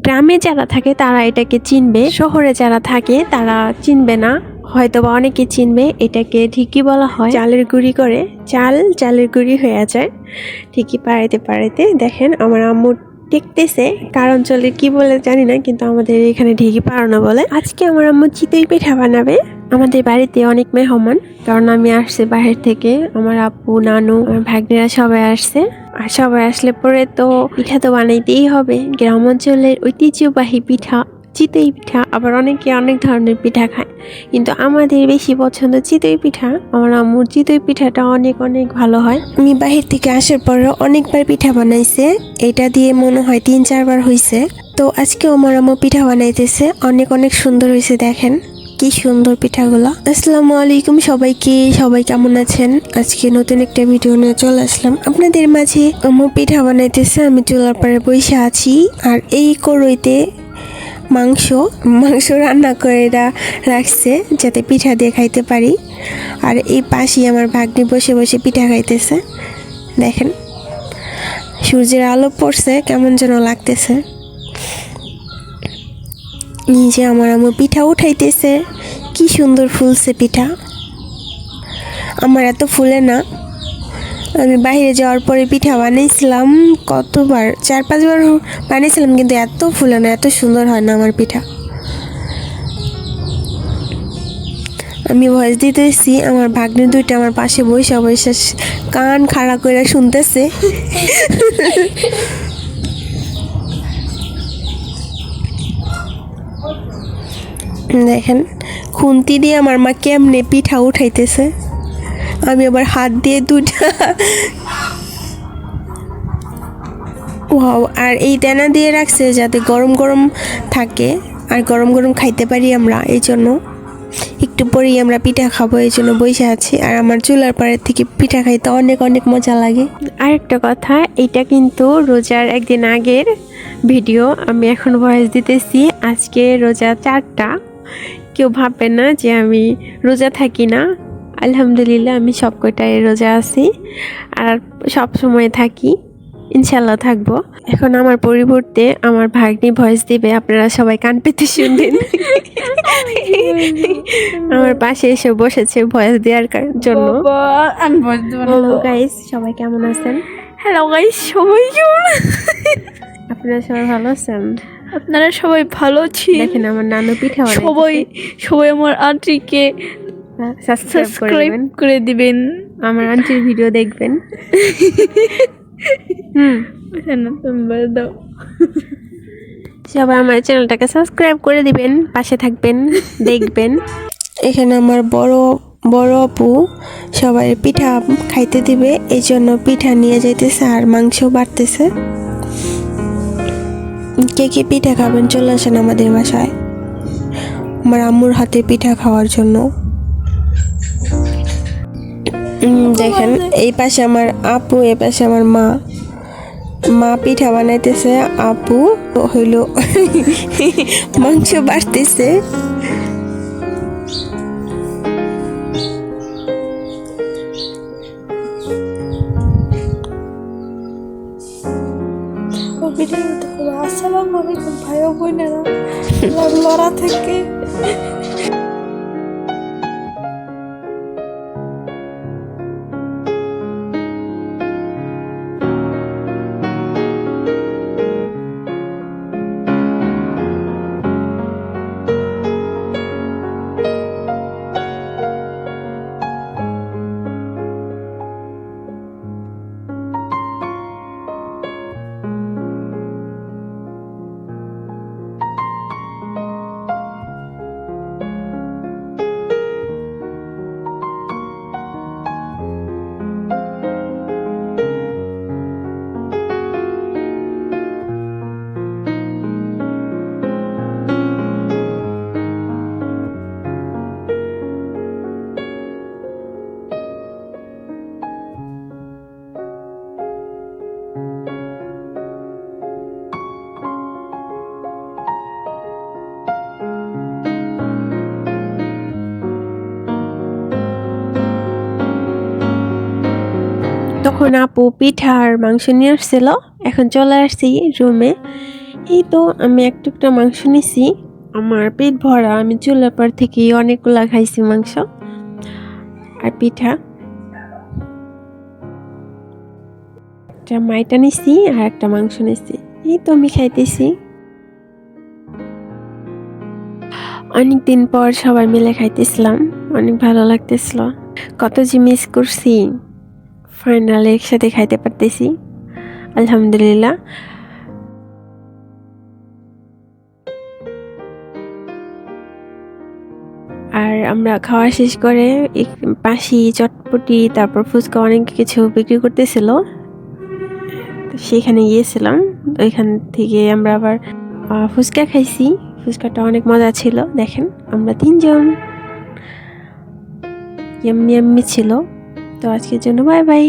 গ্রামে যারা থাকে তারা এটাকে চিনবে, শহরে যারা থাকে তারা চিনবে না, হয়তোবা অনেকে চিনবে। এটাকে ঠিকই বলা হয় চালের গুঁড়ি করে, চালের গুঁড়ি হয়ে যায় ঠিকই পাড়াইতে পাড়াইতে। দেখেন আমার আম্মু দেখতেছে, কার অঞ্চলে কি বলে জানি না, কিন্তু আমাদের এখানে ঢেকি পাড়ানো বলে। আজকে আমার আম্মু চিতই পিঠা বানাবে। আমাদের বাড়িতে অনেক মেহমান, কারণ আমি আসছি বাহির থেকে, আমার আব্বু, নানু, আমার ভাগ্নেরা সবাই আসছে। আর সবাই আসলে পরে তো পিঠা তো বানাইতেই হবে। গ্রাম অঞ্চলের ঐতিহ্যবাহী পিঠা চিতই পিঠা, আবার অনেকে অনেক ধরনের পিঠা খায়, কিন্তু আমাদের বেশি পছন্দ চিতই পিঠা। আমার আম্মুর চিতই পিঠাটা অনেক অনেক ভালো হয়। আমি বাহির থেকে আসার পর অনেকবার পিঠা বানাইছে, এটা দিয়ে মনে হয় 3-4 বার হয়েছে। তো আজকে আমার আম্মু পিঠা বানাইতেছে, অনেক অনেক সুন্দর হয়েছে। দেখেন কি সুন্দর পিঠাগুলো। আসসালামু আলাইকুম সবাইকে, সবাই কেমন আছেন? আজকে নতুন একটা ভিডিও নিয়ে চলে আসলাম আপনাদের মাঝে। আম্মু পিঠা বানাইতেছে, আমি চুলার পাড়ে বসে আছি। আর এই কড়াইতে মাংস রান্না করে রাখছে যাতে পিঠা দিয়ে খাইতে পারি। আর এই পাশেই আমার ভাগ্নি বসে বসে পিঠা খাইতেছে। দেখেন সূর্যের আলো পড়ছে, কেমন যেন লাগতেছে। নিজে আমার আম্মু পিঠা উঠাইতেছে, কি সুন্দর ফুলছে পিঠা। আমার এত ফুলে না, আমি বাইরে যাওয়ার পরে পিঠা বানিয়েছিলাম কতবার, 4-5 বার বানিয়েছিলাম, কিন্তু এত ফুলে না, এত সুন্দর হয় না আমার পিঠা। আমি ভয়েস দিতেছি, আমার ভাগ্নি দুইটা আমার পাশে বসে বসে কান খাড়া করে শুনতেছে। দেখেন খুন্তি দিয়ে আমার মা কেমনে পিঠা উঠাইতেছে, আমি আবার হাত দিয়ে দুইটা। ওয়াও! আর এই দানা দিয়ে রাখছে যাতে গরম গরম থাকে আর গরম গরম খাইতে পারি আমরা। এই জন্য একটু পরেই আমরা পিঠা খাবো, এই জন্য বসে আছি। আর আমার চুলার পাড়ের থেকে পিঠা খাইতে অনেক অনেক মজা লাগে। আরেকটা কথা, এটা কিন্তু রোজার একদিন আগের ভিডিও, আমি এখন ভয়েস দিতেছি। আজকে রোজা 4টা। কেউ ভাববে না যে আমি রোজা থাকি না। আলহামদুলিল্লাহ আমি সব কটায় রোজা আছি আর সব সময় থাকি, ইনশাল্লাহ থাকবো। এখন আমার পরিবর্তে আমার ভাগ্নি ভয়েস দিবে, আপনারা সবাই কান পেতে শুনবেন। আমার পাশে এসে বসেছে ভয়েস দেওয়ার জন্য। গাইস সবাই কেমন আছেন? হ্যালো গাইস, সবাই কেমন? আপনারা সবাই ভালো আছেন? আপনারা সবাই ভালো আছি? দেখেন আমার নানু পিঠা সবাই আমার আন্টিকে সাবস্ক্রাইব করে দিবেন, আমার আন্টির ভিডিও দেখবেন। দাও। সবাই আমার চ্যানেলটাকে সাবস্ক্রাইব করে দিবেন, পাশে থাকবেন, দেখবেন। এখানে আমার বড় আপু সবাই পিঠা খাইতে দিবে, এই জন্য পিঠা নিয়ে যাইতেছে আর মাংস বাড়তেছে। কে কে পিঠা খাবেন চলে আসেন আমাদের বাসায় আমার আম্মুর হাতে পিঠা খাওয়ার জন্য। দেখেন এই পাশে আমার আপু, এই পাশে আমার মা পিঠা বানাইতেছে, আপু হইল মাংস বাড়তেছে। আসসালামু আলাইকুম ভাই ও বোনেরা, লড়া থেকে। তখন আপু পিঠা আর মাংস নিয়ে আসছিল, এখন চলে আসছি রুমে। এই তো আমি এক টুকরা মাংস নিছি, আমার পেট ভরা, আমি চুলার পর থেকে অনেকগুলা খাইছি মাংস আর পিঠা। একটা মাইটা নিছি আর একটা মাংস নিছি, এই তো আমি খাইতেছি। অনেকদিন পর সবাই মিলে খাইতেছিলাম, অনেক ভালো লাগতেছিল। কত যে মিস করছি, ফাইনালি একসাথে খাইতে পারতেছি, আলহামদুলিল্লাহ। আর আমরা খাওয়া শেষ করে পাশি, চটপটি, তারপর ফুচকা অনেক কিছু বিক্রি করতেছিল, তো সেখানে গিয়েছিলাম। ওইখান থেকে আমরা আবার ফুচকা খাইছি, ফুচকাটা অনেক মজা ছিল। দেখেন আমরা 3 জন, ইয়াম্মি ইয়াম্মি ছিল। তো আজকের জন্য বাই বাই।